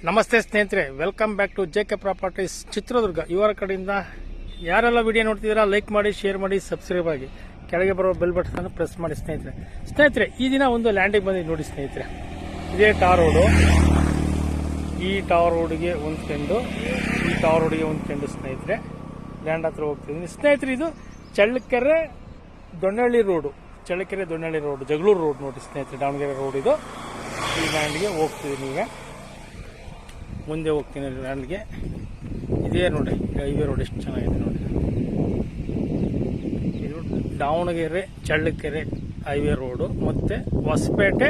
ನಮಸ್ತೆ ಸ್ನೇಹಿತರೆ, welcome back to J K properties Chitradurga. ಇವರ ಕಡೆಯಿಂದ ಯಾರೆಲ್ಲ ವಿಡಿಯೋ ನೋಡ್ತಿದ್ದೀರಾ ಲೈಕ್ ಮಾಡಿ, ಶೇರ್ ಮಾಡಿ, ಸಬ್ಸ್ಕ್ರೈಬ್ ಆಗಿ, ಕೆಳಗೆ ಬರೋ ಬೆಲ್ ಬಟನ್ ಪ್ರೆಸ್ ಮಾಡಿ. ಸ್ನೇಹಿತರೆ ಈ ದಿನ ಒಂದು ಲ್ಯಾಂಡಿಗೆ ಬಂದಿದ್ದು ನೋಡಿ ಸ್ನೇಹಿತರೆ. ಇದೇ ಟಾರ್ ರೋಡು, ಈ ಟಾರ್ ರೋಡ್ಗೆ ಹೊಂದ್ಕೊಂಡು ಈ ಟಾರ್ ರೋಡ್ಗೆ ಹೊಂದ್ಕೊಂಡು ಸ್ನೇಹಿತರೆ ಲ್ಯಾಂಡ್ ಹತ್ರ ಹೋಗ್ತಿದ್ದೀನಿ ಸ್ನೇಹಿತರೆ. ಇದು Challakere Donnalli road, Challakere Donnalli road, Jagaluru road ನೋಡಿ ಸ್ನೇಹಿತರೆ, ದಾವಣಗೆರೆ ರೋಡ್. ಇದು ಈ ಲ್ಯಾಂಡ್ಗೆ ಹೋಗ್ತಿದ್ದೀನಿ. ಈಗ ಮುಂದೆ ಹೋಗ್ತೀನಿ ಲ್ಯಾಂಡ್ಗೆ. ಇದೇ ನೋಡಿ ಹೈವೇ ರೋಡ್, ಎಷ್ಟು ಚೆನ್ನಾಗಿದೆ ನೋಡಿ. ಇದು ದಾವಣಗೆರೆ ಚಳ್ಳಕೆರೆ ಹೈವೇ ರೋಡು ಮತ್ತು ಹೊಸಪೇಟೆ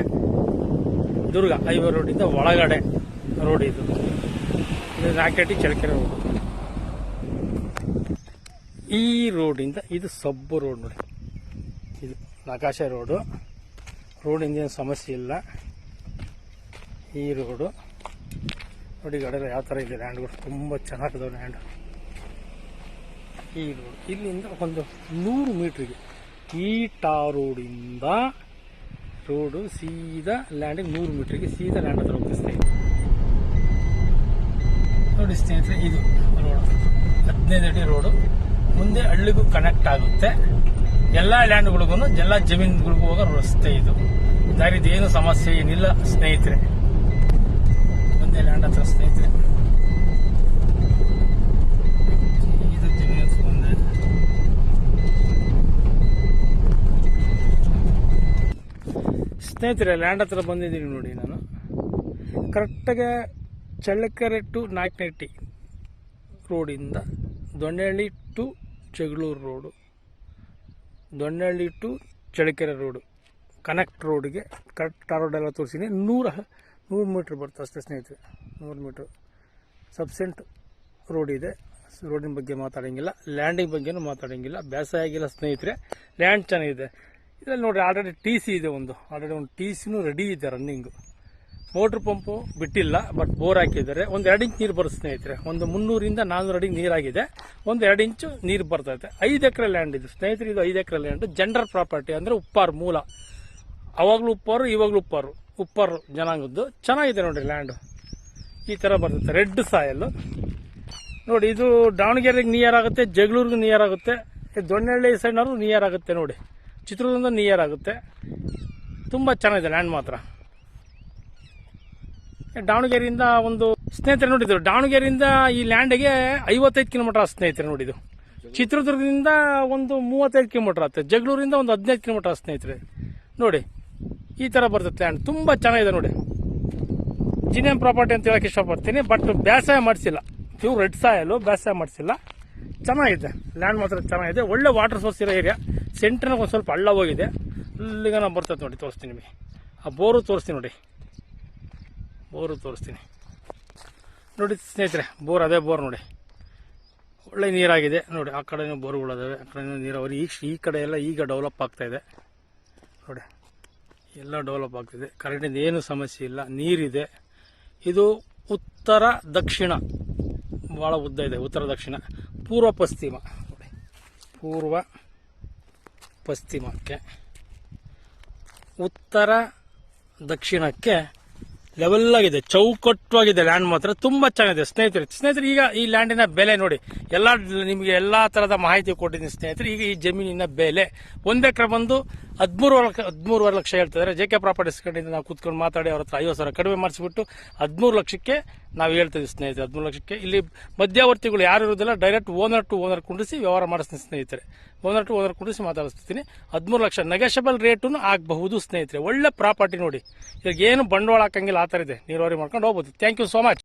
ದುರ್ಗ ಹೈವೇ ರೋಡಿಂದ ಒಳಗಡೆ ರೋಡ್. ಇದು ನಾಕೆಟಿ ಚಳ್ಳಕೆರೆ ರೋಡ್. ಈ ರೋಡಿಂದ ಇದು ಸಬ್ಬು ರೋಡ್ ನೋಡಿ. ಇದು ನಕಾಶೆ ರೋಡು, ರೋಡಿಂದ ಏನು ಸಮಸ್ಯೆ ಇಲ್ಲ. ಈ ರೋಡು ನೋಡಿ ಗಡೆ ಯಾವ ಥರ ಇದೆ ಲ್ಯಾಂಡ್ಗಳು, ತುಂಬ ಚೆನ್ನಾಗಿದಾವೆ ಲ್ಯಾಂಡ್. ಈ ರೋಡ್ ಇಲ್ಲಿಂದ ಒಂದು 100 ಮೀಟ್ರಿಗೆ ಈ ಟಾರ್ ರೋಡಿಂದ ರೋಡು ಸೀದಾ ಲ್ಯಾಂಡಿಗೆ 100 ಮೀಟ್ರಿಗೆ ಸೀದಾ ಲ್ಯಾಂಡ್ ಹತ್ರ ಹೋಗ್ತದೆ ಸ್ನೇಹಿತರೆ. ನೋಡಿ ಸ್ನೇಹಿತರೆ, ಇದು ರೋಡ್ 15 ಅಡಿ ರೋಡು. ಮುಂದೆ ಹಳ್ಳಿಗೂ ಕನೆಕ್ಟ್ ಆಗುತ್ತೆ. ಎಲ್ಲ ಲ್ಯಾಂಡ್ಗಳಿಗೂ ಎಲ್ಲ ಜಮೀನುಗಳಿಗೂ ಹೋಗೋ ರಸ್ತೆ. ಇದು ದಾರಿದು ಏನು ಸಮಸ್ಯೆ ಏನಿಲ್ಲ ಸ್ನೇಹಿತರೆ. ಮುಂದೆ ಲ್ಯಾಂಡ್ ಹತ್ರ ಸ್ನೇಹಿತರೆ ಇದು ಜಮೀನು ಮುಂದೆ. ಸ್ನೇಹಿತರೆ ಲ್ಯಾಂಡ್ ಹತ್ರ ಬಂದಿದ್ದೀನಿ ನೋಡಿ. ನಾನು ಕರೆಕ್ಟಾಗಿ ಚಳ್ಳಕೆರೆ ಟು ನಾಯಕನಹಟ್ಟಿ ರೋಡಿಂದ Donnalli to Jagaluru road, Donnalli to Challakere road connect ರೋಡ್ಗೆ ಕರೆಕ್ಟ್ ಆ ರೋಡೆಲ್ಲ ತೋರಿಸಿದ್ದೀನಿ. 100 ಮೀಟ್ರ್ ಬರುತ್ತೆ ಅಷ್ಟೇ ಸ್ನೇಹಿತರೆ. 100 ಮೀಟ್ರ್ ಸಬ್ಸೆಂಟ್ ರೋಡ್ ಇದೆ. ರೋಡಿನ ಬಗ್ಗೆ ಮಾತಾಡೋಂಗಿಲ್ಲ, ಲ್ಯಾಂಡಿಂಗ್ ಬಗ್ಗೆನೂ ಮಾತಾಡೋಂಗಿಲ್ಲ. ಬೇಸಾಯ ಆಗಿಲ್ಲ ಸ್ನೇಹಿತರೆ, ಲ್ಯಾಂಡ್ ಚೆನ್ನಾಗಿದೆ. ಇದರಲ್ಲಿ ನೋಡಿ ಆಲ್ರೆಡಿ TC ಇದೆ, ಆಲ್ರೆಡಿ ಒಂದು TCನೂ ರೆಡಿ ಇದೆ ರನ್ನಿಂಗು. ಮೋಟ್ರ್ ಪಂಪು ಬಿಟ್ಟಿಲ್ಲ, ಬಟ್ ಬೋರ್ ಹಾಕಿದ್ದಾರೆ. ಒಂದು 2 ಇಂಚ್ ನೀರು ಬರುತ್ತೆ ಸ್ನೇಹಿತರೆ. ಒಂದು 300 ಇಂದ 400 ಅಡಿಗೆ ನೀರಾಗಿದೆ. ಒಂದು 2 ಇಂಚು ನೀರು ಬರ್ತೈತೆ. 5 ಎಕರೆ ಲ್ಯಾಂಡ್ ಇದು ಸ್ನೇಹಿತರೆ. ಇದು 5 ಎಕರೆ ಲ್ಯಾಂಡ್, ಜೆಂಡರ್ ಪ್ರಾಪರ್ಟಿ, ಅಂದರೆ ಉಪ್ಪಾರು ಮೂಲ. ಅವಾಗಲೂ ಉಪ್ಪಾರು, ಇವಾಗಲೂ ಉಪ್ಪಾರು ಜನಾಂಗದ್ದು. ಚೆನ್ನಾಗಿದೆ ನೋಡಿ ಲ್ಯಾಂಡು. ಈ ಥರ ಬರ್ತೈತೆ. ರೆಡ್ ಸಾಯಲ್ಲು ನೋಡಿ. ಇದು ದಾವಣಗೆರೆಗೆ ನಿಯರ್ ಆಗುತ್ತೆ, ಜಗಳೂರಿಗೆ ನಿಯರ್ ಆಗುತ್ತೆ, ದೊಣ್ಣಳ್ಳಿ ಸೈಡ್ನವರು ನಿಯರ್ ಆಗುತ್ತೆ ನೋಡಿ, ಚಿತ್ರದುರ್ಗದಿಂದ ನಿಯರ್ ಆಗುತ್ತೆ. ತುಂಬ ಚೆನ್ನಾಗಿದೆ ಲ್ಯಾಂಡ್ ಮಾತ್ರ. ದಾವಣಗೆರೆಯಿಂದ ಒಂದು ಸ್ನೇಹಿತರೆ ನೋಡಿದ್ರು, ದಾವಣಗೆರೆಯಿಂದ ಈ ಲ್ಯಾಂಡಿಗೆ 55 ಕಿಲೋಮೀಟರ್ ಸ್ನೇಹಿತರೆ ನೋಡಿದ್ದು. ಚಿತ್ರದುರ್ಗದಿಂದ ಒಂದು 35 ಕಿಲೋಮೀಟರ್ ಆಗುತ್ತೆ, ಜಗಳೂರಿಂದ ಒಂದು 15 ಕಿಲೋಮೀಟರ್ ಸ್ನೇಹಿತರೆ. ನೋಡಿ ಈ ಥರ ಬರ್ತದೆ ಲ್ಯಾಂಡ್. ತುಂಬ ಚೆನ್ನಾಗಿದೆ ನೋಡಿ. ಜಿನಿಯಂ ಪ್ರಾಪರ್ಟಿ ಅಂತ ಹೇಳಕ್ಕೆ ಇಷ್ಟಪಡ್ತೀನಿ, ಬಟ್ ಬೇಸಾಯ ಮಾಡಿಸಿಲ್ಲ. ಪ್ಯೂರ್ ರೆಡ್ ಸಾಯಲು, ಬೇಸಾಯ ಮಾಡಿಸಿಲ್ಲ. ಚೆನ್ನಾಗಿದೆ ಲ್ಯಾಂಡ್ ಮಾತ್ರ ಚೆನ್ನಾಗಿದೆ. ಒಳ್ಳೆ ವಾಟರ್ ಸೋರ್ಸ್ ಇರೋ ಏರಿಯಾ. ಸೆಂಟ್ರ್ನಾಗ ಒಂದು ಸ್ವಲ್ಪ ಹಳ್ಳ ಹೋಗಿದೆ, ಅಲ್ಲಿಗೆ ನಾವು ಬರ್ತದೆ ನೋಡಿ. ತೋರಿಸ್ತೀನಿ ನಿಮಗೆ ಆ ಬೋರು ತೋರಿಸ್ತೀನಿ ನೋಡಿ. ಬೋರು ತೋರಿಸ್ತೀನಿ ನೋಡಿ ಸ್ನೇಹಿತರೆ. ಬೋರ್ ಅದೇ ಬೋರ್ ನೋಡಿ, ಒಳ್ಳೆ ನೀರಾಗಿದೆ ನೋಡಿ. ಆ ಕಡೆನೂ ಬೋರ್ಗಳಿದಾವೆ, ಆ ಕಡೆನೂ ನೀರಾವರಿ. ಈ ಕಡೆ ಎಲ್ಲ ಈಗ ಡೆವಲಪ್ ಆಗ್ತಾಯಿದೆ ನೋಡಿ, ಎಲ್ಲ ಡೆವಲಪ್ ಆಗ್ತಿದೆ. ಕರೆಂಟಿಂದ ಏನು ಸಮಸ್ಯೆ ಇಲ್ಲ, ನೀರಿದೆ. ಇದು ಉತ್ತರ ದಕ್ಷಿಣ, ಭಾಳ ಉದ್ದ ಇದೆ. ಉತ್ತರ ದಕ್ಷಿಣ, ಪೂರ್ವ ಪಶ್ಚಿಮ ನೋಡಿ. ಪೂರ್ವ ಪಶ್ಚಿಮಕ್ಕೆ, ಉತ್ತರ ದಕ್ಷಿಣಕ್ಕೆ ಲೆವೆಲ್ ಆಗಿದೆ, ಚೌಕಟ್ಟವಾಗಿದೆ ಲ್ಯಾಂಡ್ ಮಾತ್ರ. ತುಂಬ ಚೆನ್ನಾಗಿದೆ ಸ್ನೇಹಿತರೆ. ಈಗ ಈ ಲ್ಯಾಂಡಿನ ಬೆಲೆ ನೋಡಿ, ನಿಮಗೆ ಎಲ್ಲ ಥರದ ಮಾಹಿತಿ ಕೊಟ್ಟಿದ್ದೀನಿ ಸ್ನೇಹಿತರೆ. ಈಗ ಈ ಜಮೀನಿನ ಬೆಲೆ 1 ಎಕರೆ ಬಂದು 13.5 ಲಕ್ಷ ಹೇಳ್ತಿದ್ದಾರೆ. ಜೆಕೆ ಪ್ರಾಪರ್ಟೀಸ್ ಕಡೆಯಿಂದ ನಾವು ಕೂತ್ಕೊಂಡು ಮಾತಾಡಿ ಅವ್ರ ಹತ್ರ 50,000 ಕಡಿಮೆ ಮಾಡಿಸ್ಬಿಟ್ಟು 13 ಲಕ್ಷಕ್ಕೆ ನಾವು ಹೇಳ್ತಿದ್ವಿ ಸ್ನೇಹಿತರೆ. 13 ಲಕ್ಷಕ್ಕೆ. ಇಲ್ಲಿ ಮಧ್ಯವರ್ತಿಗಳು ಯಾರು ಇರೋದಿಲ್ಲ, ಡೈರೆಕ್ಟ್ ಓನರ್ ಟು ಓನರ್ ಕುಂಡಿಸಿ ವ್ಯವಹಾರ ಮಾಡಿಸ್ತೀನಿ ಸ್ನೇಹಿತರೆ. ಓನರ್ ಟು ಓನರ್ ಕುಂಡಿಸಿ ಮಾತಾಡಿಸ್ತೀನಿ. 13 ಲಕ್ಷ ನೆಗೋಷಿಯಬಲ್ ರೇಟು ಆಗಬಹುದು ಸ್ನೇಹಿತರೆ. ಒಳ್ಳೆ ಪ್ರಾಪರ್ಟಿ ನೋಡಿ. ಇವಾಗ ಏನು ಬಂಡವಾಳ ಹಾಕಂಗಿಲ್ಲ, ಆ ಥರ ಇದೆ. ನೀರಾವರಿ ಮಾಡ್ಕೊಂಡು ಹೋಗ್ಬೋದು. Thank you so much.